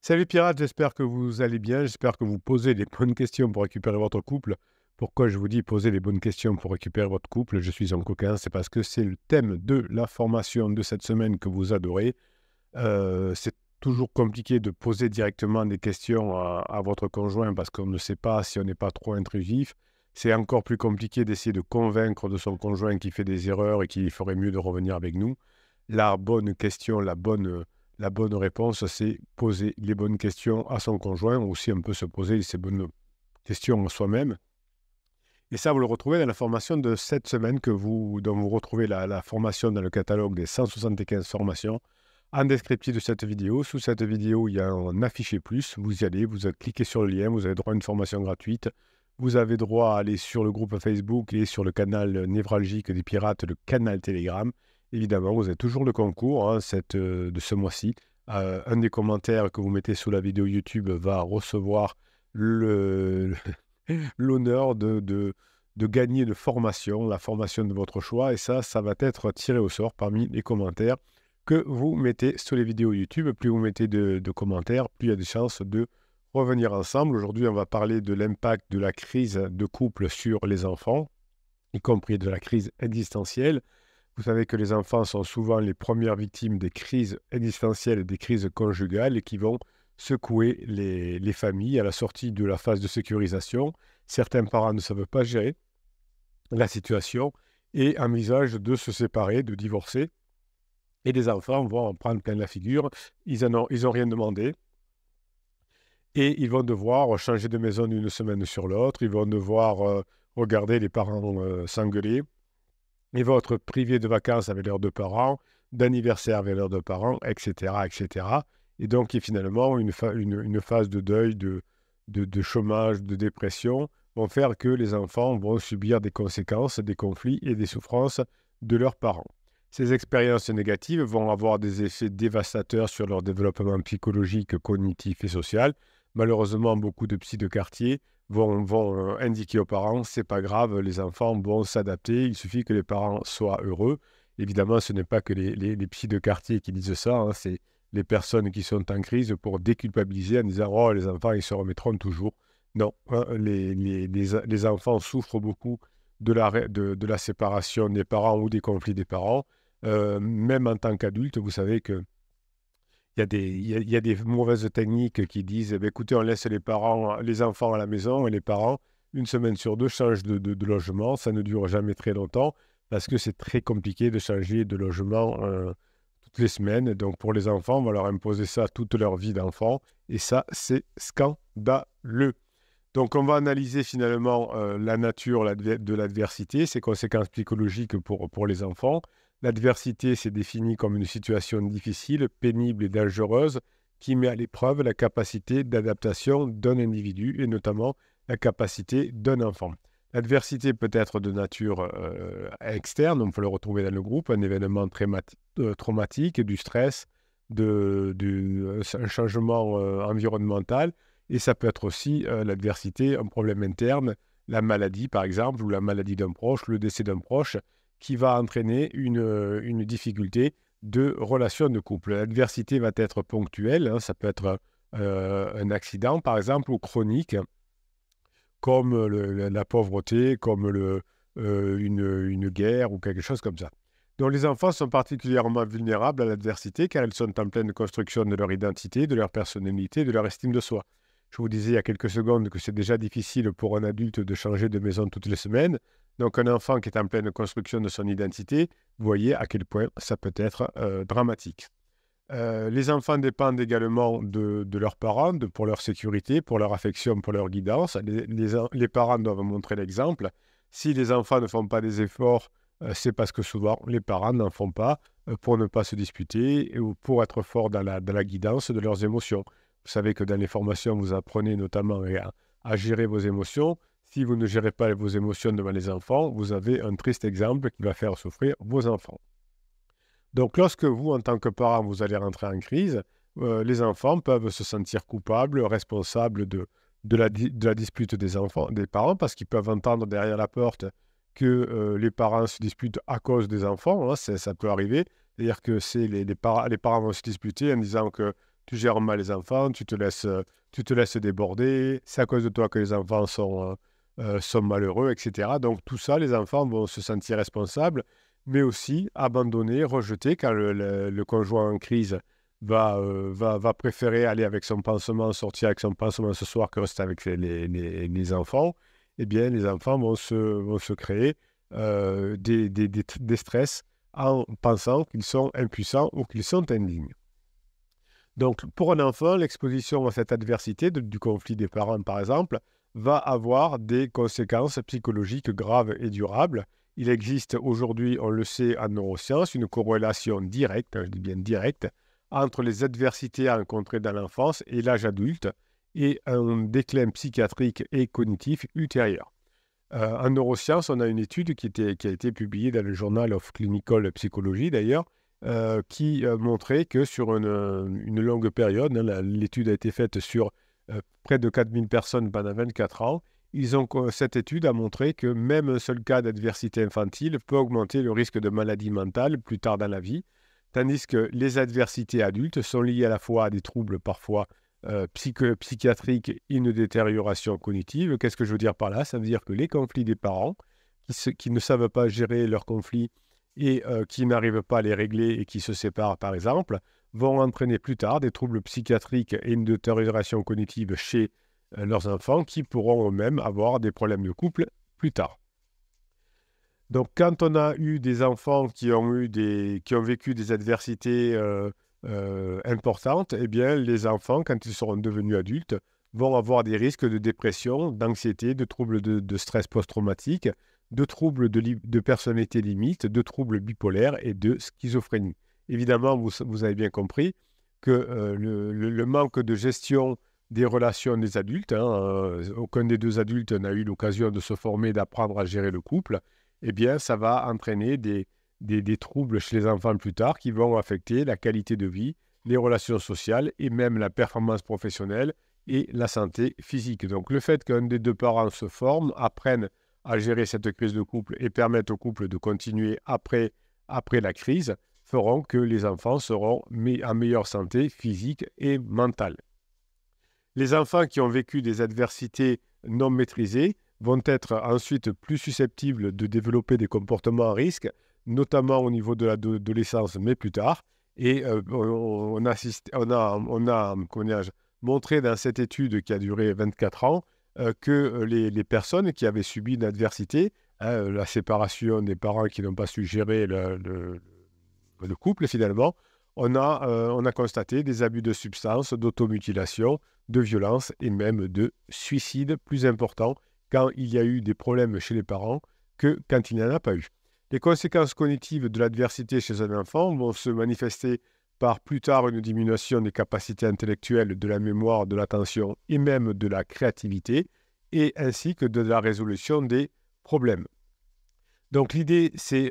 Salut pirates, j'espère que vous allez bien, j'espère que vous posez les bonnes questions pour récupérer votre couple. Pourquoi je vous dis poser les bonnes questions pour récupérer votre couple? Je suis un coquin, c'est parce que c'est le thème de la formation de cette semaine que vous adorez. C'est toujours compliqué de poser directement des questions à votre conjoint parce qu'on ne sait pas si on n'est pas trop intrusif. C'est encore plus compliqué d'essayer de convaincre de son conjoint qui fait des erreurs et qu'il ferait mieux de revenir avec nous. La bonne question, la bonne réponse, c'est poser les bonnes questions à son conjoint, ou aussi on peut se poser ces bonnes questions à soi-même. Et ça, vous le retrouvez dans la formation de cette semaine dont vous retrouvez la formation dans le catalogue des 175 formations. En descriptif de cette vidéo, sous cette vidéo, il y a un affiché plus. Vous y allez, vous cliquez sur le lien, vous avez droit à une formation gratuite. Vous avez droit à aller sur le groupe Facebook et sur le canal névralgique des pirates, le canal Telegram. Évidemment, vous avez toujours le concours de ce mois-ci. Un des commentaires que vous mettez sous la vidéo YouTube va recevoir l'honneur de gagner une formation, la formation de votre choix. Et ça va être tiré au sort parmi les commentaires que vous mettez sur les vidéos YouTube. Plus vous mettez de commentaires, plus il y a des chances de revenir ensemble. Aujourd'hui, on va parler de l'impact de la crise de couple sur les enfants, y compris de la crise existentielle. Vous savez que les enfants sont souvent les premières victimes des crises existentielles et des crises conjugales et qui vont secouer les familles à la sortie de la phase de sécurisation. Certains parents ne savent pas gérer la situation et envisagent de se séparer, de divorcer. Et les enfants vont en prendre plein la figure. Ils ont rien demandé. Et ils vont devoir changer de maison d'une semaine sur l'autre. Ils vont devoir regarder les parents s'engueuler. Ils vont être privés de vacances avec leurs deux parents, d'anniversaire avec leurs deux parents, etc., etc. Et donc, il y a finalement une phase de deuil, de chômage, de dépression, vont faire que les enfants vont subir des conséquences, des conflits et des souffrances de leurs parents. Ces expériences négatives vont avoir des effets dévastateurs sur leur développement psychologique, cognitif et social. Malheureusement, beaucoup de psys de quartier vont indiquer aux parents, c'est pas grave, les enfants vont s'adapter, il suffit que les parents soient heureux. Évidemment, ce n'est pas que les psys de quartier qui disent ça, c'est les personnes qui sont en crise pour déculpabiliser en disant « Oh, les enfants, ils se remettront toujours ». Non, les enfants souffrent beaucoup de la séparation des parents ou des conflits des parents. Même en tant qu'adulte, vous savez que il y a des mauvaises techniques qui disent eh bien, écoutez, on laisse les enfants à la maison et les parents, une semaine sur deux, changent de logement. Ça ne dure jamais très longtemps parce que c'est très compliqué de changer de logement toutes les semaines. Donc, pour les enfants, on va leur imposer ça toute leur vie d'enfant et ça, c'est scandaleux. Donc, on va analyser finalement la nature de l'adversité, ses conséquences psychologiques pour les enfants. L'adversité, c'est défini comme une situation difficile, pénible et dangereuse qui met à l'épreuve la capacité d'adaptation d'un individu et notamment la capacité d'un enfant. L'adversité peut être de nature externe, on peut le retrouver dans le groupe, un événement traumatique, du stress, un changement environnemental. Et ça peut être aussi l'adversité, un problème interne, la maladie par exemple, ou la maladie d'un proche, le décès d'un proche, qui va entraîner une difficulté de relation de couple. L'adversité va être ponctuelle, ça peut être un accident par exemple, ou chronique, comme la pauvreté, comme une guerre ou quelque chose comme ça. Donc les enfants sont particulièrement vulnérables à l'adversité car ils sont en pleine construction de leur identité, de leur personnalité, de leur estime de soi. Je vous disais il y a quelques secondes que c'est déjà difficile pour un adulte de changer de maison toutes les semaines. Donc un enfant qui est en pleine construction de son identité, vous voyez à quel point ça peut être dramatique. Les enfants dépendent également de leurs parents pour leur sécurité, pour leur affection, pour leur guidance. Les parents doivent montrer l'exemple. Si les enfants ne font pas des efforts, c'est parce que souvent les parents n'en font pas pour ne pas se disputer ou pour être forts dans la guidance de leurs émotions. Vous savez que dans les formations, vous apprenez notamment à gérer vos émotions. Si vous ne gérez pas vos émotions devant les enfants, vous avez un triste exemple qui va faire souffrir vos enfants. Donc, lorsque vous, en tant que parent, vous allez rentrer en crise, les enfants peuvent se sentir coupables, responsables de la dispute des parents, parce qu'ils peuvent entendre derrière la porte que les parents se disputent à cause des enfants. Ça peut arriver. C'est-à-dire que les parents vont se disputer en disant que tu gères mal les enfants, tu te laisses déborder, c'est à cause de toi que les enfants sont malheureux, etc. Donc tout ça, les enfants vont se sentir responsables, mais aussi abandonnés, rejetés, quand le conjoint en crise va préférer aller avec son pansement, sortir avec son pansement ce soir que rester avec les enfants. Eh bien, les enfants vont se créer des stress en pensant qu'ils sont impuissants ou qu'ils sont indignes. Donc, pour un enfant, l'exposition à cette adversité du conflit des parents, par exemple, va avoir des conséquences psychologiques graves et durables. Il existe aujourd'hui, on le sait en neurosciences, une corrélation directe, je dis bien directe, entre les adversités rencontrées dans l'enfance et l'âge adulte et un déclin psychiatrique et cognitif ultérieur. En neurosciences, on a une étude qui a été publiée dans le Journal of Clinical Psychology d'ailleurs, qui montrait que sur une longue période, l'étude a été faite sur près de 4000 personnes pendant 24 ans, cette étude a montré que même un seul cas d'adversité infantile peut augmenter le risque de maladie mentale plus tard dans la vie, tandis que les adversités adultes sont liées à la fois à des troubles parfois psychiatriques et une détérioration cognitive. Qu'est-ce que je veux dire par là? Ça veut dire que les conflits des parents qui ne savent pas gérer leurs conflits et qui n'arrivent pas à les régler et qui se séparent, par exemple, vont entraîner plus tard des troubles psychiatriques et une détérioration cognitive chez leurs enfants qui pourront eux-mêmes avoir des problèmes de couple plus tard. Donc, quand on a eu des enfants qui ont vécu des adversités importantes, eh bien, les enfants, quand ils seront devenus adultes, vont avoir des risques de dépression, d'anxiété, de troubles de stress post-traumatique, de troubles de personnalité limite, de troubles bipolaires et de schizophrénie. Évidemment, vous avez bien compris que le manque de gestion des relations des adultes, aucun des deux adultes n'a eu l'occasion de se former, d'apprendre à gérer le couple, eh bien, ça va entraîner des troubles chez les enfants plus tard qui vont affecter la qualité de vie, les relations sociales et même la performance professionnelle et la santé physique. Donc, le fait qu'un des deux parents se forme, apprenne à gérer cette crise de couple et permettre au couple de continuer après la crise, feront que les enfants seront en meilleure santé physique et mentale. Les enfants qui ont vécu des adversités non maîtrisées vont être ensuite plus susceptibles de développer des comportements à risque, notamment au niveau de l'adolescence, mais plus tard. Et on a montré dans cette étude qui a duré 24 ans que les personnes qui avaient subi une adversité, la séparation des parents qui n'ont pas su gérer le couple finalement, on a constaté des abus de substances, d'automutilation, de violence et même de suicide plus importants quand il y a eu des problèmes chez les parents que quand il n'y en a pas eu. Les conséquences cognitives de l'adversité chez un enfant vont se manifester par plus tard une diminution des capacités intellectuelles, de la mémoire, de l'attention et même de la créativité, et ainsi que de la résolution des problèmes. Donc l'idée, c'est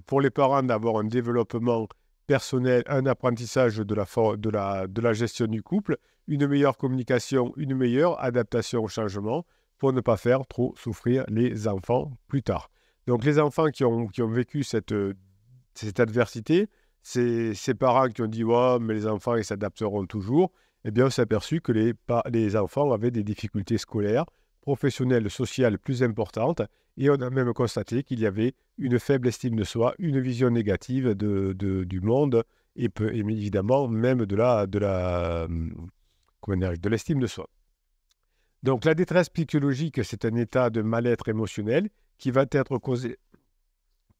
pour les parents d'avoir un développement personnel, un apprentissage de la gestion du couple, une meilleure communication, une meilleure adaptation au changement pour ne pas faire trop souffrir les enfants plus tard. Donc les enfants qui ont vécu cette adversité, ces parents qui ont dit « ouais, mais les enfants ils s'adapteront toujours », eh bien on s'est aperçu que les enfants avaient des difficultés scolaires, professionnelles, sociales plus importantes, et on a même constaté qu'il y avait une faible estime de soi, une vision négative du monde, et évidemment même de l'estime de soi. Donc la détresse psychologique, c'est un état de mal-être émotionnel qui va être causé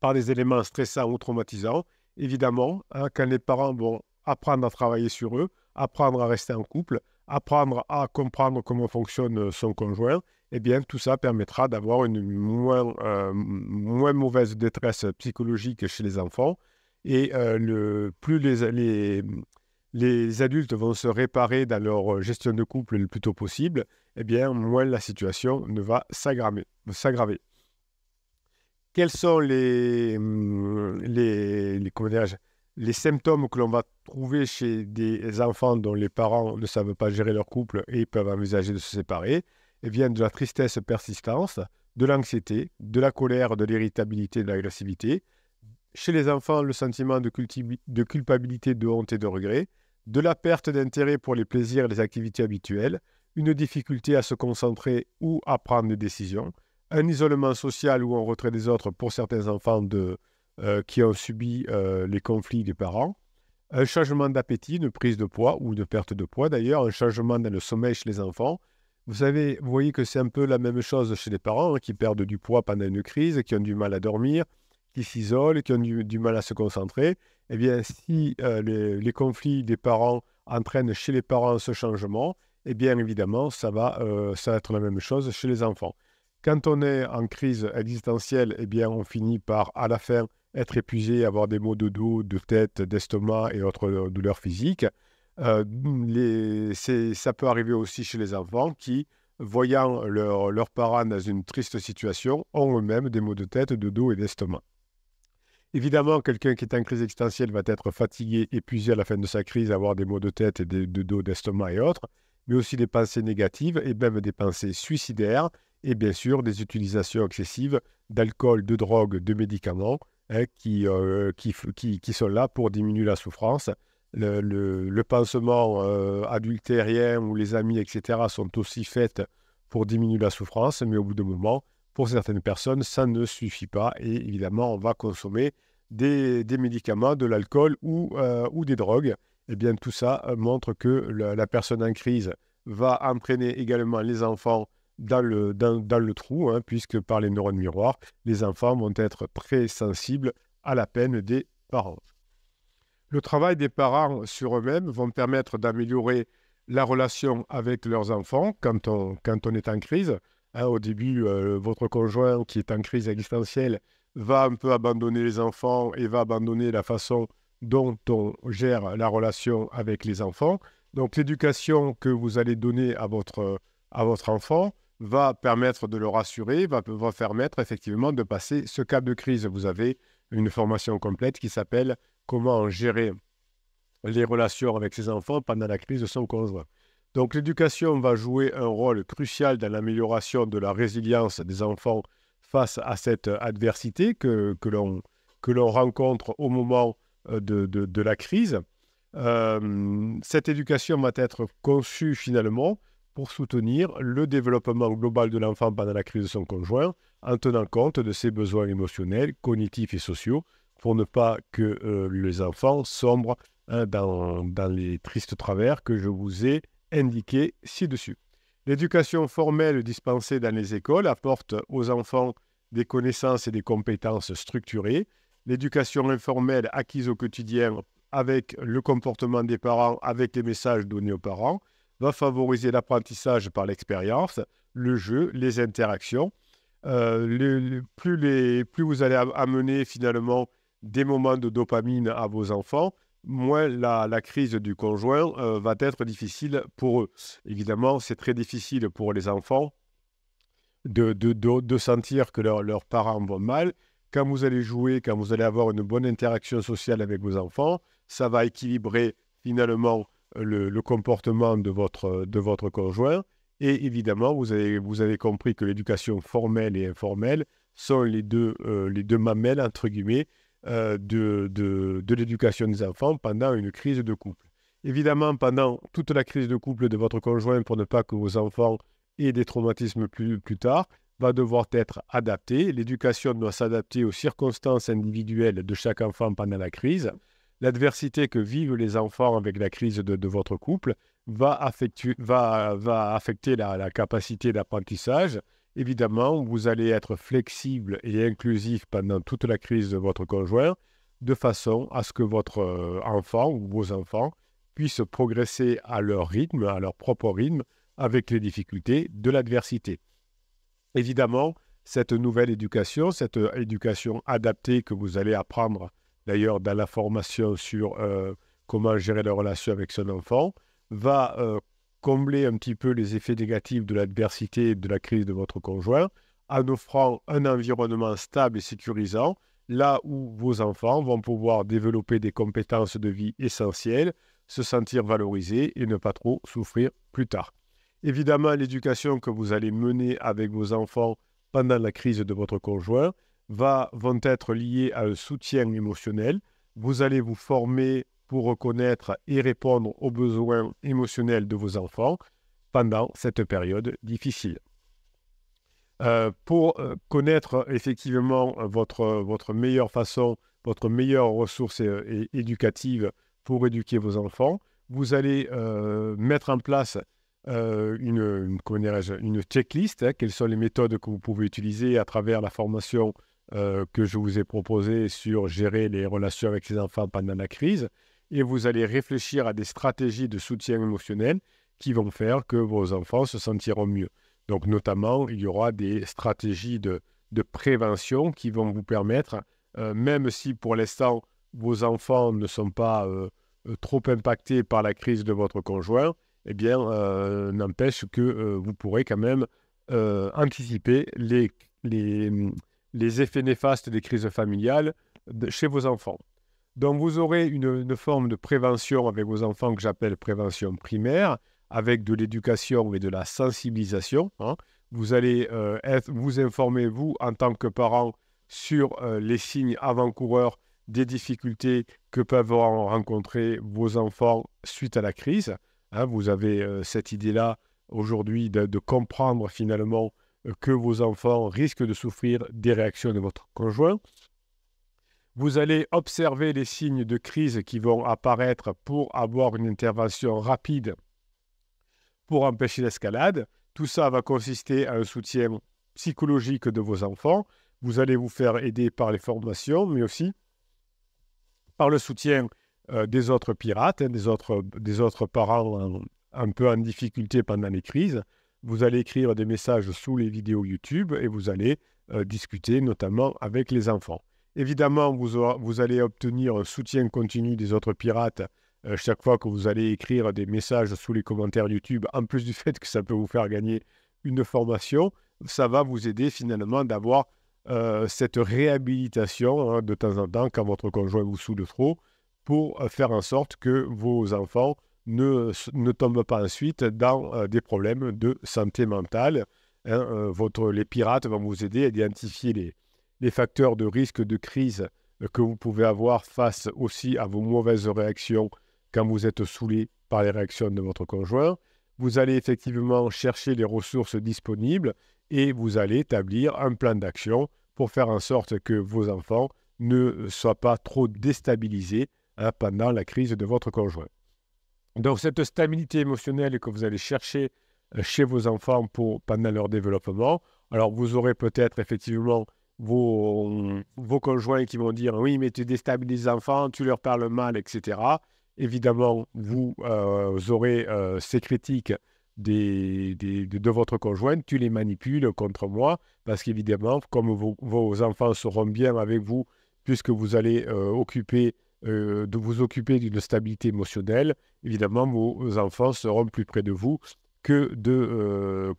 par des éléments stressants ou traumatisants. Évidemment, quand les parents vont apprendre à travailler sur eux, apprendre à rester en couple, apprendre à comprendre comment fonctionne son conjoint, eh bien, tout ça permettra d'avoir une moins mauvaise détresse psychologique chez les enfants. Et plus les adultes vont se réparer dans leur gestion de couple le plus tôt possible, eh bien, moins la situation ne va s'aggraver. Quels sont les symptômes que l'on va trouver chez des enfants dont les parents ne savent pas gérer leur couple et peuvent envisager de se séparer? Eh bien, de la tristesse persistante, de l'anxiété, de la colère, de l'irritabilité, de l'agressivité. Chez les enfants, le sentiment de culpabilité, de honte et de regret. de la perte d'intérêt pour les plaisirs et les activités habituelles, une difficulté à se concentrer ou à prendre des décisions, un isolement social ou un retrait des autres pour certains enfants qui ont subi les conflits des parents, un changement d'appétit, une prise de poids ou de perte de poids d'ailleurs, un changement dans le sommeil chez les enfants. Vous voyez que c'est un peu la même chose chez les parents qui perdent du poids pendant une crise, qui ont du mal à dormir, qui s'isolent, qui ont du mal à se concentrer. Eh bien, si les conflits des parents entraînent chez les parents ce changement, eh bien évidemment, ça va être la même chose chez les enfants. Quand on est en crise existentielle, eh bien, on finit par, à la fin, être épuisé, avoir des maux de dos, de tête, d'estomac et autres douleurs physiques. Ça peut arriver aussi chez les enfants qui, voyant leurs parents dans une triste situation, ont eux-mêmes des maux de tête, de dos et d'estomac. Évidemment, quelqu'un qui est en crise existentielle va être fatigué, épuisé à la fin de sa crise, avoir des maux de tête, et de dos, d'estomac et autres, mais aussi des pensées négatives et même des pensées suicidaires et bien sûr des utilisations excessives d'alcool, de drogue, de médicaments qui sont là pour diminuer la souffrance. Le pansement adultérien ou les amis, etc., sont aussi faits pour diminuer la souffrance, mais au bout d'un moment, pour certaines personnes, ça ne suffit pas et évidemment, on va consommer des médicaments, de l'alcool ou des drogues. Eh bien, tout ça montre que la personne en crise va entraîner également les enfants dans le trou, puisque par les neurones miroirs, les enfants vont être très sensibles à la peine des parents. Le travail des parents sur eux-mêmes vont permettre d'améliorer la relation avec leurs enfants quand on est en crise. Au début, votre conjoint qui est en crise existentielle va un peu abandonner les enfants et va abandonner la façon dont on gère la relation avec les enfants. Donc l'éducation que vous allez donner à votre enfant va permettre de le rassurer, va permettre effectivement de passer ce cap de crise. Vous avez une formation complète qui s'appelle « Comment gérer les relations avec ses enfants pendant la crise de son conjoint ». Donc l'éducation va jouer un rôle crucial dans l'amélioration de la résilience des enfants face à cette adversité que l'on rencontre au moment de la crise. Cette éducation va être conçue finalement pour soutenir le développement global de l'enfant pendant la crise de son conjoint, en tenant compte de ses besoins émotionnels, cognitifs et sociaux, pour ne pas que les enfants sombrent dans les tristes travers que je vous ai indiqués ci-dessus. L'éducation formelle dispensée dans les écoles apporte aux enfants des connaissances et des compétences structurées. L'éducation informelle acquise au quotidien avec le comportement des parents, avec les messages donnés aux parents, va favoriser l'apprentissage par l'expérience, le jeu, les interactions. Plus vous allez amener finalement des moments de dopamine à vos enfants, moins la crise du conjoint va être difficile pour eux. Évidemment, c'est très difficile pour les enfants de sentir que leurs parents vont mal. Quand vous allez jouer, quand vous allez avoir une bonne interaction sociale avec vos enfants, ça va équilibrer finalement le comportement de votre conjoint. Et évidemment, vous avez compris que l'éducation formelle et informelle sont les deux mamelles, entre guillemets, de l'éducation des enfants pendant une crise de couple. Évidemment, pendant toute la crise de couple de votre conjoint, pour ne pas que vos enfants aient des traumatismes plus tard, va devoir être adaptée. L'éducation doit s'adapter aux circonstances individuelles de chaque enfant pendant la crise. L'adversité que vivent les enfants avec la crise de votre couple va affecter la capacité d'apprentissage. Évidemment, vous allez être flexible et inclusif pendant toute la crise de votre conjoint, de façon à ce que votre enfant ou vos enfants puissent progresser à leur rythme, à leur propre rythme, avec les difficultés de l'adversité. Évidemment, cette nouvelle éducation, cette éducation adaptée que vous allez apprendre d'ailleurs dans la formation sur comment gérer la relation avec son enfant, va combler un petit peu les effets négatifs de l'adversité et de la crise de votre conjoint en offrant un environnement stable et sécurisant, là où vos enfants vont pouvoir développer des compétences de vie essentielles, se sentir valorisés et ne pas trop souffrir plus tard. Évidemment, l'éducation que vous allez mener avec vos enfants pendant la crise de votre conjoint vont être liées à un soutien émotionnel. Vous allez vous former pour reconnaître et répondre aux besoins émotionnels de vos enfants pendant cette période difficile. Pour connaître effectivement votre meilleure façon, votre meilleure ressource éducative pour éduquer vos enfants, vous allez mettre en place une checklist, hein, quelles sont les méthodes que vous pouvez utiliser à travers la formation que je vous ai proposée sur gérer les relations avec les enfants pendant la crise. Et vous allez réfléchir à des stratégies de soutien émotionnel qui vont faire que vos enfants se sentiront mieux. Donc, notamment, il y aura des stratégies de prévention qui vont vous permettre, même si pour l'instant, vos enfants ne sont pas trop impactés par la crise de votre conjoint, eh bien, n'empêche que vous pourrez quand même anticiper les effets néfastes des crises familiales chez vos enfants. Donc, vous aurez une forme de prévention avec vos enfants que j'appelle prévention primaire, avec de l'éducation et de la sensibilisation. Hein. Vous allez vous informer, vous, en tant que parent, sur les signes avant-coureurs des difficultés que peuvent rencontrer vos enfants suite à la crise. Hein, vous avez cette idée-là aujourd'hui de comprendre finalement que vos enfants risquent de souffrir des réactions de votre conjoint. Vous allez observer les signes de crise qui vont apparaître pour avoir une intervention rapide pour empêcher l'escalade. Tout ça va consister à un soutien psychologique de vos enfants. Vous allez vous faire aider par les formations, mais aussi par le soutien des autres pirates, hein, des autres parents un peu en difficulté pendant les crises. Vous allez écrire des messages sous les vidéos YouTube et vous allez discuter notamment avec les enfants. Évidemment, vous allez obtenir un soutien continu des autres pirates chaque fois que vous allez écrire des messages sous les commentaires YouTube, en plus du fait que ça peut vous faire gagner une formation, ça va vous aider finalement d'avoir cette réhabilitation hein, de temps en temps quand votre conjoint vous saoule trop, pour faire en sorte que vos enfants ne tombent pas ensuite dans des problèmes de santé mentale. Hein, les pirates vont vous aider à identifier les facteurs de risque de crise que vous pouvez avoir face aussi à vos mauvaises réactions quand vous êtes saoulé par les réactions de votre conjoint. Vous allez effectivement chercher les ressources disponibles et vous allez établir un plan d'action pour faire en sorte que vos enfants ne soient pas trop déstabilisés hein, pendant la crise de votre conjoint. Donc cette stabilité émotionnelle que vous allez chercher chez vos enfants pendant leur développement, alors vous aurez peut-être effectivement vos conjoints qui vont dire « Oui, mais tu déstabilises les enfants, tu leur parles mal, etc. » Évidemment, vous aurez ces critiques de votre conjoint, tu les manipules contre moi, parce qu'évidemment, comme vos enfants seront bien avec vous, puisque vous allez de vous occuper d'une stabilité émotionnelle, évidemment, vos enfants seront plus près de vous que des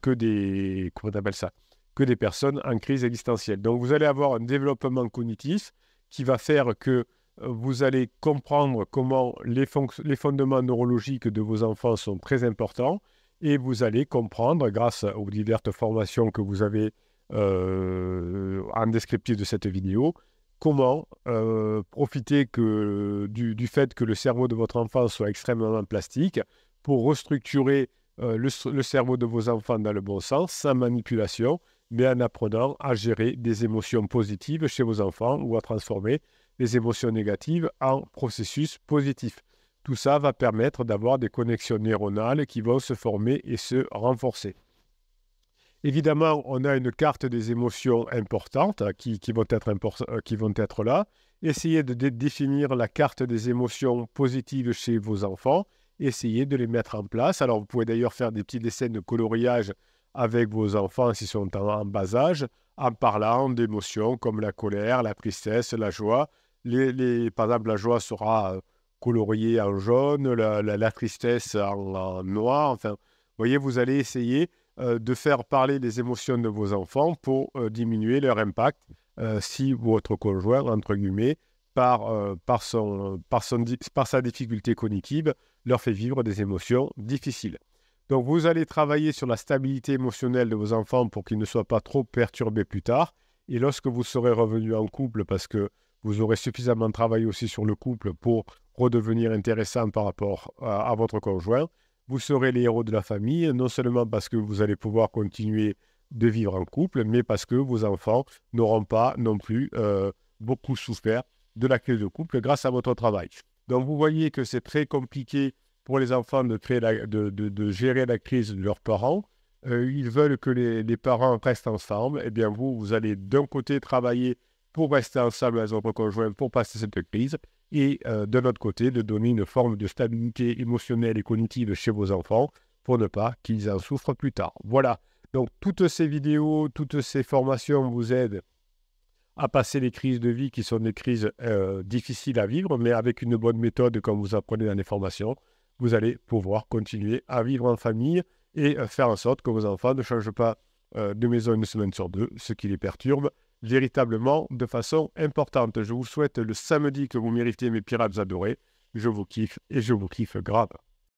personnes en crise existentielle. Donc, vous allez avoir un développement cognitif qui va faire que vous allez comprendre comment les fondements neurologiques de vos enfants sont très importants et vous allez comprendre, grâce aux diverses formations que vous avez en descriptif de cette vidéo, comment profiter du fait que le cerveau de votre enfant soit extrêmement plastique pour restructurer le cerveau de vos enfants dans le bon sens, sans manipulation, mais en apprenant à gérer des émotions positives chez vos enfants ou à transformer les émotions négatives en processus positifs. Tout ça va permettre d'avoir des connexions neuronales qui vont se former et se renforcer. Évidemment, on a une carte des émotions importantes qui vont être là. Essayez de définir la carte des émotions positives chez vos enfants. Essayez de les mettre en place. Alors, vous pouvez d'ailleurs faire des petits dessins de coloriage avec vos enfants s'ils sont en bas âge, en parlant d'émotions comme la colère, la tristesse, la joie. Par exemple, la joie sera coloriée en jaune, la tristesse en noir. Enfin, vous voyez, vous allez essayer de faire parler les émotions de vos enfants pour diminuer leur impact si votre conjoint, entre guillemets, par sa difficulté cognitive, leur fait vivre des émotions difficiles. Donc, vous allez travailler sur la stabilité émotionnelle de vos enfants pour qu'ils ne soient pas trop perturbés plus tard. Et lorsque vous serez revenu en couple, parce que Vous aurez suffisamment travaillé aussi sur le couple pour redevenir intéressant par rapport à votre conjoint. Vous serez les héros de la famille, non seulement parce que vous allez pouvoir continuer de vivre en couple, mais parce que vos enfants n'auront pas non plus beaucoup souffert de la crise de couple grâce à votre travail. Donc vous voyez que c'est très compliqué pour les enfants de gérer la crise de leurs parents. Ils veulent que les parents restent ensemble. Eh bien vous allez d'un côté travailler pour rester ensemble avec votre conjoint pour passer cette crise, et de l'autre côté, de donner une forme de stabilité émotionnelle et cognitive chez vos enfants pour ne pas qu'ils en souffrent plus tard. Voilà, donc toutes ces vidéos, toutes ces formations vous aident à passer les crises de vie qui sont des crises difficiles à vivre, mais avec une bonne méthode, comme vous apprenez dans les formations, vous allez pouvoir continuer à vivre en famille et faire en sorte que vos enfants ne changent pas de maison une semaine sur deux, ce qui les perturbe véritablement de façon importante. Je vous souhaite le samedi que vous méritez, mes pirates adorés. Je vous kiffe et je vous kiffe grave.